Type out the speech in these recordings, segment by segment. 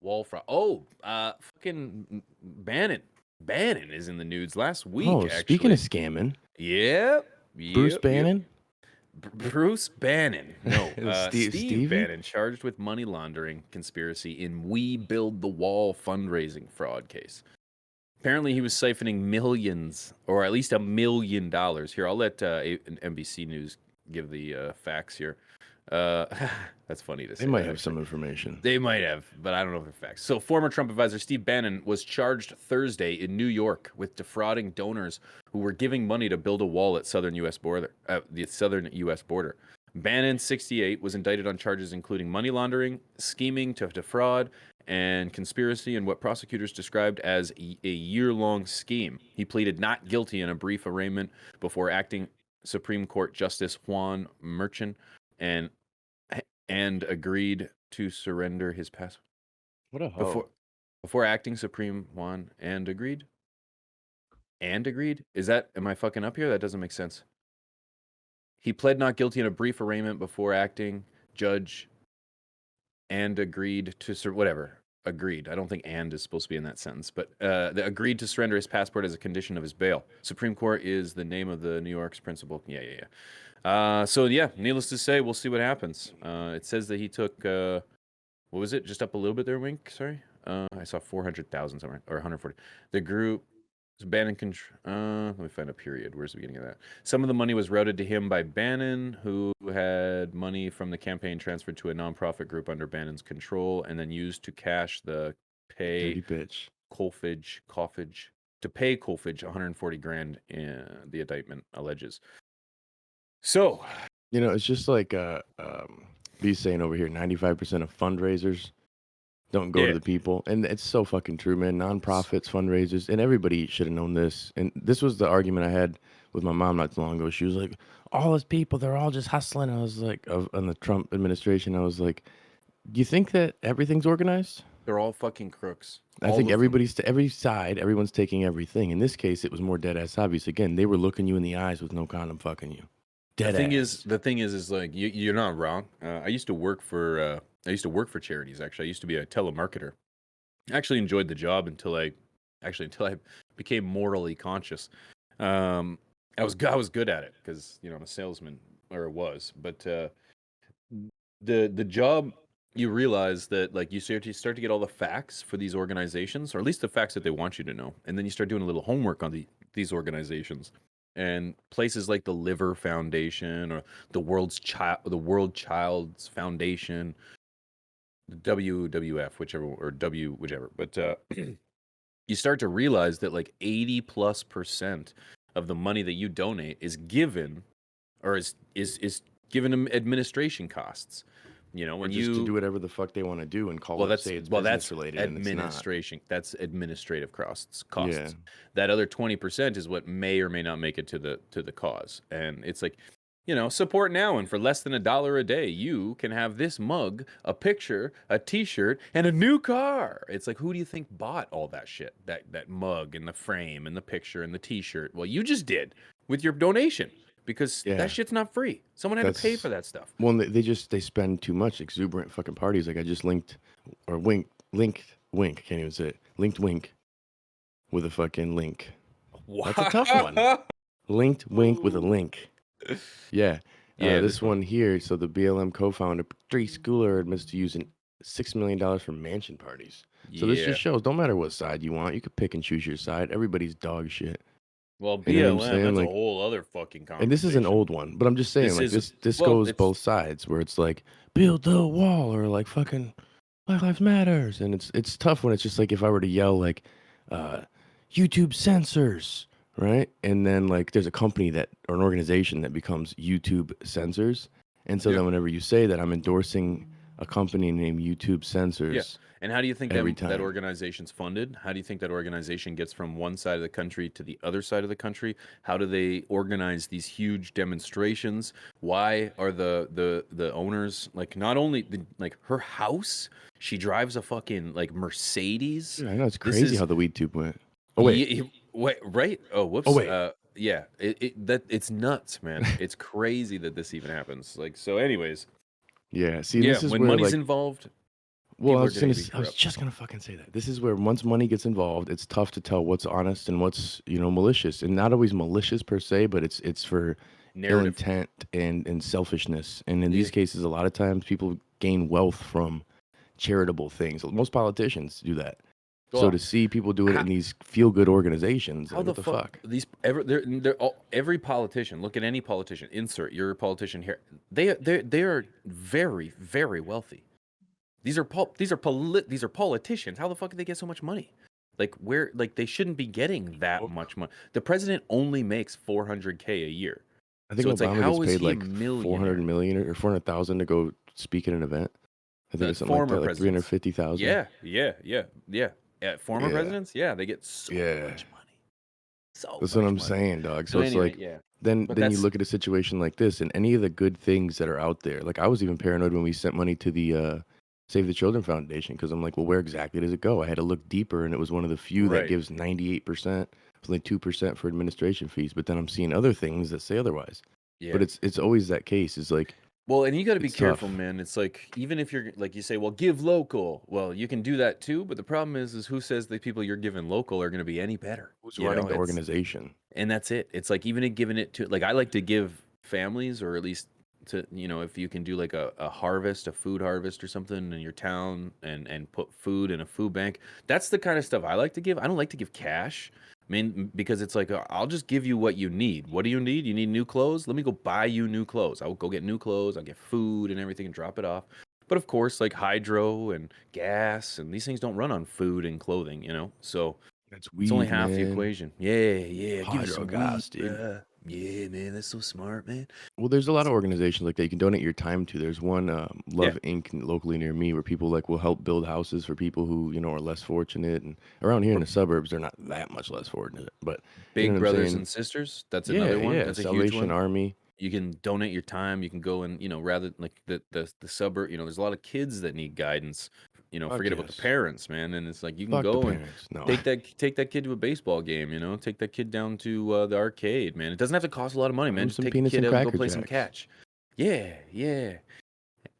Wall fraud. Oh, fucking Bannon. Bannon is in the nudes last week, Oh, speaking of actually. scamming, Yep. Bruce Yep. Yep. Bannon, Bruce Bannon. No, Steve Stevie. Bannon, charged with money laundering conspiracy in We Build the Wall fundraising fraud case. Apparently, he was siphoning millions, or at least $1 million. Here, I'll let NBC News give the facts here. Uh, that's funny to They say might that, have actually. some information. They might have, but I don't know if they're facts. So, former Trump advisor Steve Bannon was charged Thursday in New York with defrauding donors who were giving money to build a wall at the southern U.S. border. Bannon, 68, was indicted on charges including money laundering, scheming to defraud, and conspiracy in what prosecutors described as a year-long scheme. He pleaded not guilty in a brief arraignment before acting Supreme Court Justice Juan Merchan and agreed to surrender his passport What a hoe. before acting Supreme Juan and agreed. And agreed? Am I fucking up here? That doesn't make sense. He pled not guilty in a brief arraignment before acting judge and agreed to whatever. Agreed. I don't think "and" is supposed to be in that sentence, but agreed to surrender his passport as a condition of his bail. Supreme Court is the name of the New York's principal. Yeah. So yeah, needless to say, we'll see what happens. It says that he took what was it? Just up a little bit there, Wink. Sorry. I saw 400,000 somewhere, or 140. The group Bannon let me find a period. Where's the beginning of that? Some of the money was routed to him by Bannon, who had money from the campaign transferred to a nonprofit group under Bannon's control, and then used to cash the Dirty pay bitch. Colfage to pay Colfage 140 grand. The indictment alleges. So, It's just like B's saying over here, 95% of fundraisers don't go to the people. And it's so fucking true, man. Nonprofits, fundraisers, and everybody should have known this. And this was the argument I had with my mom not too long ago. She was like, all those people, they're all just hustling. I was like, on the Trump administration, I was like, do you think that everything's organized? they're all fucking crooks. I think everybody's to every side, everyone's taking everything. In this case, it was more dead ass obvious. Again, they were looking you in the eyes with no condom fucking you. Dead ass. The thing is like you're not wrong. I used to work for charities. Actually, I used to be a telemarketer. I actually enjoyed the job until I became morally conscious. I was good at it because I'm a salesman, or was. But the job, you realize that like you start to get all the facts for these organizations, or at least the facts that they want you to know, and then you start doing a little homework on these organizations. And places like the Liver Foundation or the World Child's Foundation, the WWF, whichever. But you start to realize that like 80+% of the money that you donate is given, or is given them administration costs. Or just to do whatever the fuck they want to do and say it's business related, administration. That's administrative costs. Yeah. That other 20% is what may or may not make it to the cause. And it's like, support now, and for less than $1 a day, you can have this mug, a picture, a T-shirt, and a new car. It's like, who do you think bought all that shit? That mug and the frame and the picture and the T-shirt? Well, you just did with your donation. Because that shit's not free. Someone had to pay for that stuff. Well, they spend too much exuberant fucking parties. Like I just linked Wink, can't even say it. Linked Wink with a fucking link. Wow. That's a tough one. Linked Wink with a link. Yeah. This one here. So the BLM co-founder, Patrice Schooler, admits to using $6 million for mansion parties. So this just shows, don't matter what side you want, you could pick and choose your side. Everybody's dog shit. Well, BLM, that's a whole other fucking conversation. And this is an old one, but I'm just saying, this goes both sides, where it's like, build the wall, or like fucking Black Lives Matters. And it's tough when it's just like, if I were to yell like, YouTube censors, right? And then like there's a company or an organization that becomes YouTube censors. And so then whenever you say that, I'm endorsing a company named YouTube Censors. Yeah. And how do you think that organization's funded? How do you think that organization gets from one side of the country to the other side of the country? How do they organize these huge demonstrations? Why are the owners like, not only like her house? She drives a fucking like Mercedes. Yeah, I know, it's crazy how the weed tube went. Oh wait, right? Oh, whoops. Oh wait. Yeah, it's nuts, man. It's crazy that this even happens. Like, so anyways. Yeah, see, yeah, this is when where, money's like, involved. Well, People are going to be I was corrupt. just gonna fucking say that. This is where once money gets involved, it's tough to tell what's honest and what's, malicious. And not always malicious per se, but it's for ill Narrative. intent and selfishness. And in Yeah. these cases, a lot of times people gain wealth from charitable things. Most politicians do that. So Well, to see people do it in these feel good organizations, how like, the what the fuck? these every politician, look at any politician, insert your politician here. They are very, very wealthy. These are politicians. How the fuck did they get so much money? Like they shouldn't be getting that much money. The president only makes $400K a year. I think So it's like, Obama gets how is paid he a like 400 millionaire? million or 400,000 to go speak at an event. I think The it's something like former that, like presidents. 350,000. Yeah. Former Yeah. presidents, yeah, they get so Yeah. much money. So That's what much I'm money. saying, dog. So So it's anyway, like yeah. then But then you that's look at a situation like this and any of the good things that are out there. Like I was even paranoid when we sent money to the Save the Children Foundation because I'm like, well, where exactly does it go? I had to look deeper, and it was one of the few that right. gives 98%, with only 2% for administration fees. But then I'm seeing other things that say otherwise. Yeah. But it's always that case. It's like, Well, and you got to be it's careful, tough. man. It's like, even if you're like you say, well, give local. Well, you can do that too, but the problem is who says the people you're giving local are going to be any better? Who's You running know, the it's organization? and that's it. It's like, even if giving it to, like, I like to give families, or at least to, if you can do like a harvest, a food harvest or something in your town, and put food in a food bank. That's the kind of stuff I like to give. I don't like to give cash. I mean, because it's like, I'll just give you what you need. What do you need? You need new clothes? Let me go buy you new clothes. I'll go get new clothes. I'll get food and everything and drop it off. But of course, like hydro and gas and these things don't run on food and clothing, So That's it's only weed, half the man. equation. Yeah. Give you Hydro some weed, gas, dude. bruh. Yeah, man, that's so smart, man. Well, there's a lot of organizations like that you can donate your time to. There's one, Yeah, Love Inc. locally near me, where people like will help build houses for people who are less fortunate. And around here in for the suburbs, they're not that much less fortunate. But you know Big what I'm Brothers saying? and Sisters, that's Yeah, another one. yeah. That's a huge Salvation one. Army. You can donate your time. You can go and, rather like the suburb, there's a lot of kids that need guidance. Fuck Forget about the yes. parents, man. And it's like, you can Fuck the go and parents. No. take that kid to a baseball game, take that kid down to the arcade, man. It doesn't have to cost a lot of money, Buy man. them Just some take the peanuts kid and out and go Cracker play some Jacks. catch. Yeah. You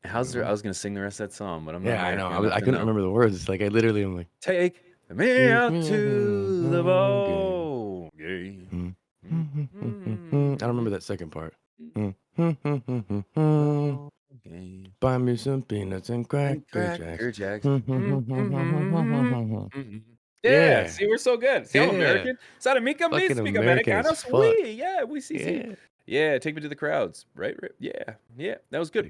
I know? was gonna sing the rest of that song, but I'm not Yeah, I know. American enough I to couldn't know. remember the words. It's like I literally am like, Take me take out me out to to the the game. ball game. I don't remember that second part. Ball game. Buy me some peanuts and And Cracker Jacks. Cracker Jacks. Yeah, Yeah, see, we're so good. See, I'm yeah. American. Sadamica, me Fucking speak American as Americanos. fuck. We, yeah, we see. Yeah. Yeah, take me to the crowds. Right. Yeah, that was good.